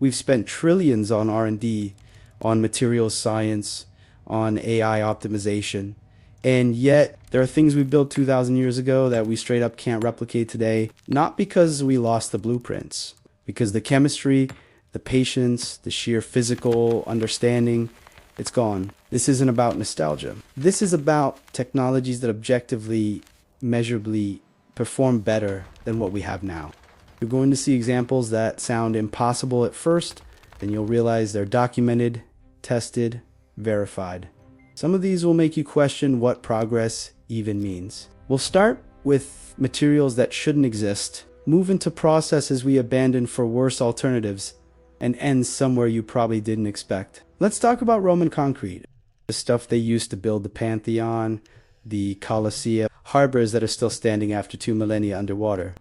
We've spent trillions on R&D, on materials science, on AI optimization. And yet, there are things we built 2,000 years ago that we straight up can't replicate today, not because we lost the blueprints, because the chemistry, the patience, the sheer physical understanding, it's gone. This isn't about nostalgia. This is about technologies that objectively, measurably perform better than what we have now. You're going to see examples that sound impossible at first, then you'll realize they're documented, tested, verified. Some of these will make you question what progress even means. We'll start with materials that shouldn't exist, move into processes we abandoned for worse alternatives, and end somewhere you probably didn't expect. Let's talk about Roman concrete. The stuff they used to build the Pantheon, the Colosseum, harbors that are still standing after 2 millennia underwater.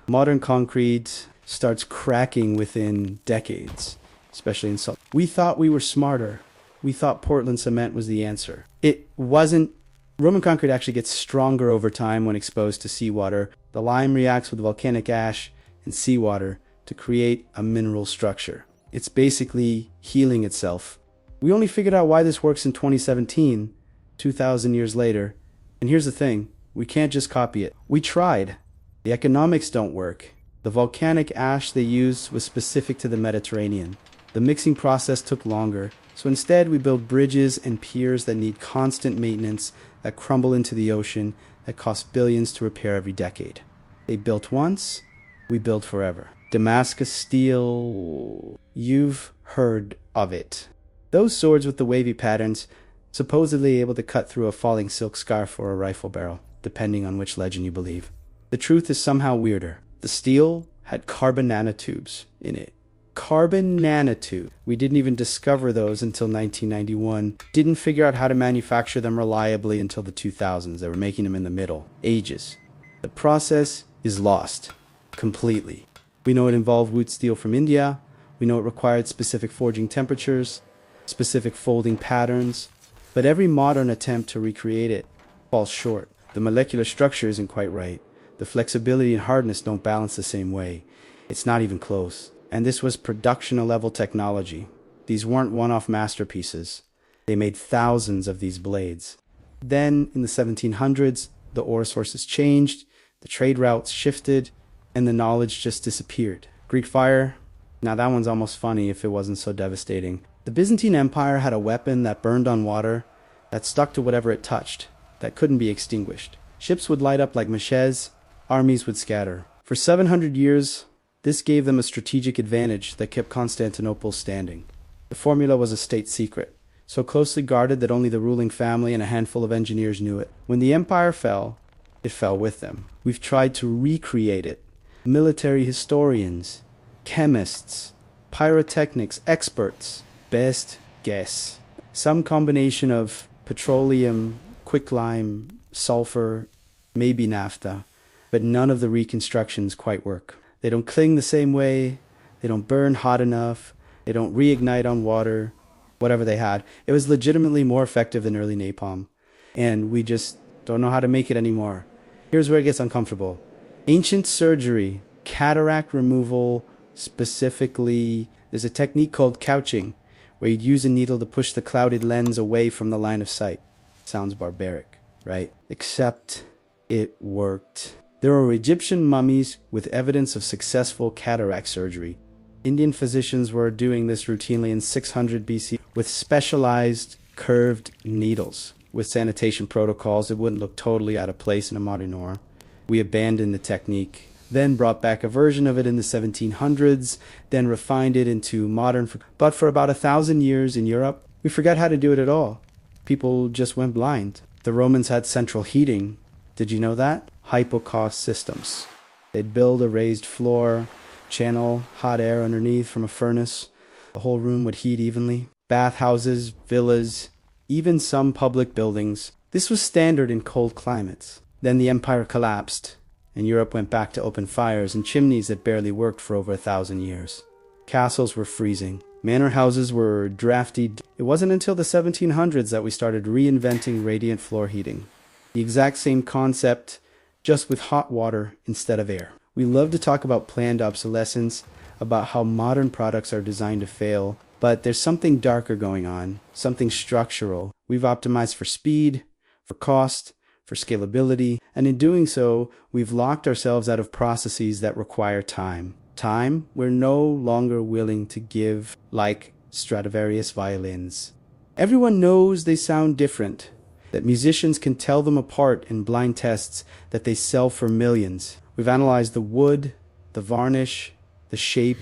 Modern concrete starts cracking within decades, especially in salt. We thought we were smarter. We thought Portland cement was the answer. It wasn't. Roman concrete actually gets stronger over time when exposed to seawater. The lime reacts with volcanic ash and seawater to create a mineral structure. It's basically healing itself. We only figured out why this works in 2017, 2,000 years later. And here's the thing, we can't just copy it. We tried. The economics don't work. The volcanic ash they used was specific to the Mediterranean. The mixing process took longer. So instead, we build bridges and piers that need constant maintenance, that crumble into the ocean, that cost billions to repair every decade. They built once, we build forever. Damascus steel, you've heard of it. Those swords with the wavy patterns, supposedly able to cut through a falling silk scarf or a rifle barrel, depending on which legend you believe. The truth is somehow weirder. The steel had carbon nanotubes in it. Carbon nanotube. We didn't even discover those until 1991. Didn't figure out how to manufacture them reliably until the 2000s. They were making them in the middle. Ages. The process is lost. Completely. We know it involved wood steel from India. We know it required specific forging temperatures, specific folding patterns. But every modern attempt to recreate it falls short. The molecular structure isn't quite right. The flexibility and hardness don't balance the same way. It's not even close. And this was production-level technology. These weren't one-off masterpieces. They made thousands of these blades. Then, in the 1700s, the ore sources changed, the trade routes shifted, and the knowledge just disappeared. Greek fire? Now that one's almost funny if it wasn't so devastating. The Byzantine Empire had a weapon that burned on water, that stuck to whatever it touched, that couldn't be extinguished. Ships would light up like machetes, armies would scatter. For 700 years, this gave them a strategic advantage that kept Constantinople standing. The formula was a state secret, so closely guarded that only the ruling family and a handful of engineers knew it. When the empire fell, it fell with them. We've tried to recreate it. Military historians, chemists, pyrotechnics experts, best guess. Some combination of petroleum, quicklime, sulfur, maybe naphtha, but none of the reconstructions quite work. They don't cling the same way, they don't burn hot enough, they don't reignite on water, whatever they had. It was legitimately more effective than early napalm, and we just don't know how to make it anymore. Here's where it gets uncomfortable. Ancient surgery, cataract removal, specifically, there's a technique called couching, where you'd use a needle to push the clouded lens away from the line of sight. Sounds barbaric, right? Except it worked. There are Egyptian mummies with evidence of successful cataract surgery. Indian physicians were doing this routinely in 600 BC with specialized curved needles. With sanitation protocols, it wouldn't look totally out of place in a modern OR. We abandoned the technique, then brought back a version of it in the 1700s, then refined it into modern. But for about 1,000 years in Europe, we forgot how to do it at all. People just went blind. The Romans had central heating. Did you know that? Hypocaust systems. They'd build a raised floor, channel hot air underneath from a furnace. The whole room would heat evenly. Bathhouses, villas, even some public buildings. This was standard in cold climates. Then the empire collapsed, and Europe went back to open fires and chimneys that barely worked for over 1,000 years. Castles were freezing. Manor houses were drafty. It wasn't until the 1700s that we started reinventing radiant floor heating. The exact same concept, just with hot water instead of air. We love to talk about planned obsolescence, about how modern products are designed to fail, but there's something darker going on, something structural. We've optimized for speed, for cost, for scalability, and in doing so, we've locked ourselves out of processes that require time. Time we're no longer willing to give, like Stradivarius violins. Everyone knows they sound different, that musicians can tell them apart in blind tests, that they sell for millions. We've analyzed the wood, the varnish, the shape,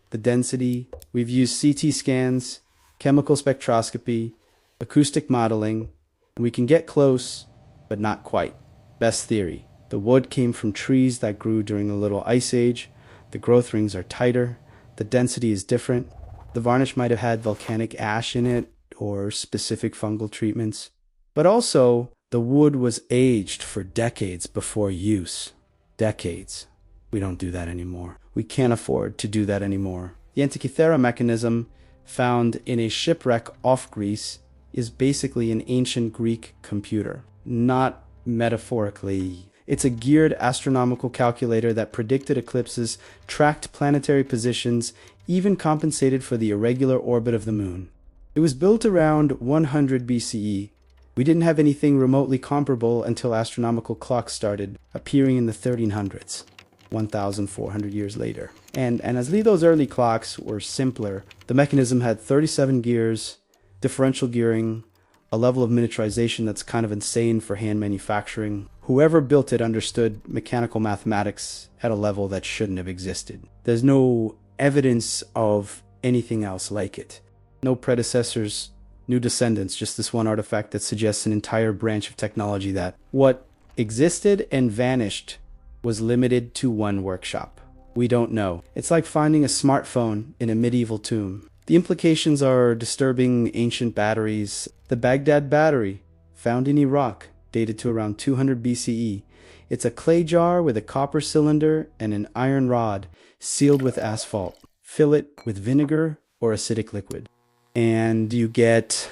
the density. We've used CT scans, chemical spectroscopy, acoustic modeling, and we can get close, but not quite. Best theory. The wood came from trees that grew during a little ice age. The growth rings are tighter. The density is different. The varnish might have had volcanic ash in it or specific fungal treatments. But also, the wood was aged for decades before use. Decades. We don't do that anymore. We can't afford to do that anymore. The Antikythera mechanism found in a shipwreck off Greece is basically an ancient Greek computer. Not metaphorically. It's a geared astronomical calculator that predicted eclipses, tracked planetary positions, even compensated for the irregular orbit of the moon. It was built around 100 BCE. We didn't have anything remotely comparable until astronomical clocks started appearing in the 1300s, 1,400 years later. And as those early clocks were simpler, the mechanism had 37 gears, differential gearing, a level of miniaturization that's kind of insane for hand manufacturing. Whoever built it understood mechanical mathematics at a level that shouldn't have existed. There's no evidence of anything else like it. No predecessors, new descendants, just this one artifact that suggests an entire branch of technology that what existed and vanished was limited to one workshop. We don't know. It's like finding a smartphone in a medieval tomb. The implications are disturbing. Ancient batteries. The Baghdad battery, found in Iraq, dated to around 200 BCE. It's a clay jar with a copper cylinder and an iron rod sealed with asphalt. Fill it with vinegar or acidic liquid, and you get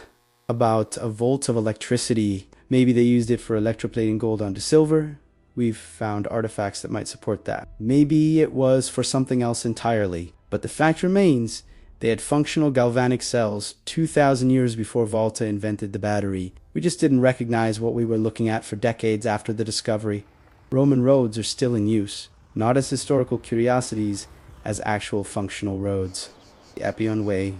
about a volt of electricity. Maybe they used it for electroplating gold onto silver. We've found artifacts that might support that. Maybe it was for something else entirely, but the fact remains they had functional galvanic cells 2,000 years before Volta invented the battery. We just didn't recognize what we were looking at for decades after the discovery. Roman roads are still in use, not as historical curiosities, as actual functional roads. The Appian Way,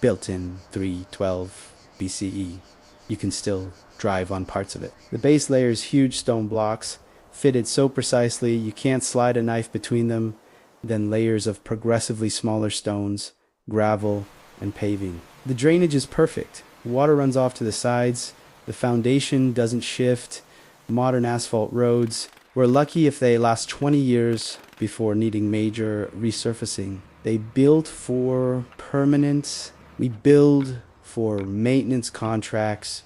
built in 312 BCE. You can still drive on parts of it. The base layer is huge stone blocks, fitted so precisely you can't slide a knife between them, then layers of progressively smaller stones, gravel, and paving. The drainage is perfect. Water runs off to the sides. The foundation doesn't shift. Modern asphalt roads. We're lucky if they last 20 years before needing major resurfacing. They build for permanence. We build for maintenance contracts.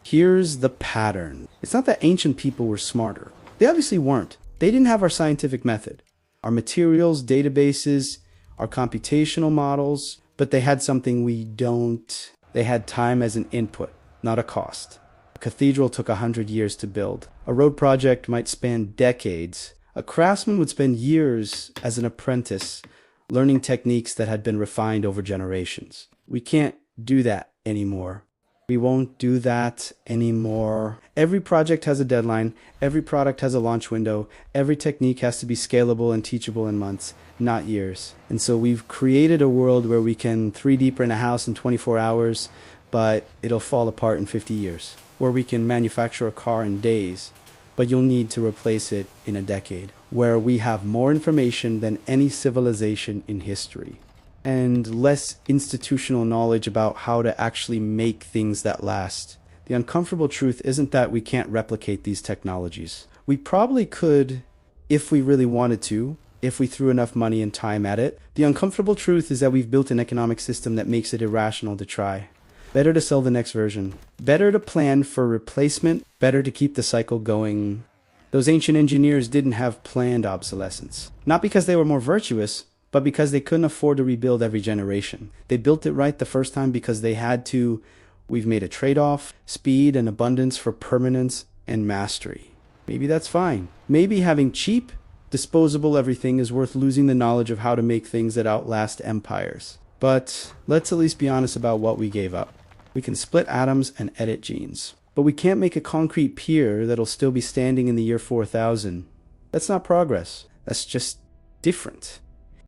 Here's the pattern. It's not that ancient people were smarter. They obviously weren't. They didn't have our scientific method, our materials, databases, our computational models, but they had something we don't. They had time as an input, not a cost. A cathedral took 100 years to build. A road project might span decades. A craftsman would spend years as an apprentice, learning techniques that had been refined over generations. We can't do that anymore. We won't do that anymore. Every project has a deadline. Every product has a launch window. Every technique has to be scalable and teachable in months, not years. And so we've created a world where we can 3D print a house in 24 hours, but it'll fall apart in 50 years. Where we can manufacture a car in days, but you'll need to replace it in a decade. Where we have more information than any civilization in history, and less institutional knowledge about how to actually make things that last. The uncomfortable truth isn't that we can't replicate these technologies. We probably could if we really wanted to, if we threw enough money and time at it. The uncomfortable truth is that we've built an economic system that makes it irrational to try. Better to sell the next version. Better to plan for replacement. Better to keep the cycle going. Those ancient engineers didn't have planned obsolescence. Not because they were more virtuous, but because they couldn't afford to rebuild every generation. They built it right the first time because they had to. We've made a trade-off, speed and abundance for permanence and mastery. Maybe that's fine. Maybe having cheap disposable everything is worth losing the knowledge of how to make things that outlast empires. But let's at least be honest about what we gave up. We can split atoms and edit genes. But we can't make a concrete pier that'll still be standing in the year 4000. That's not progress. That's just different.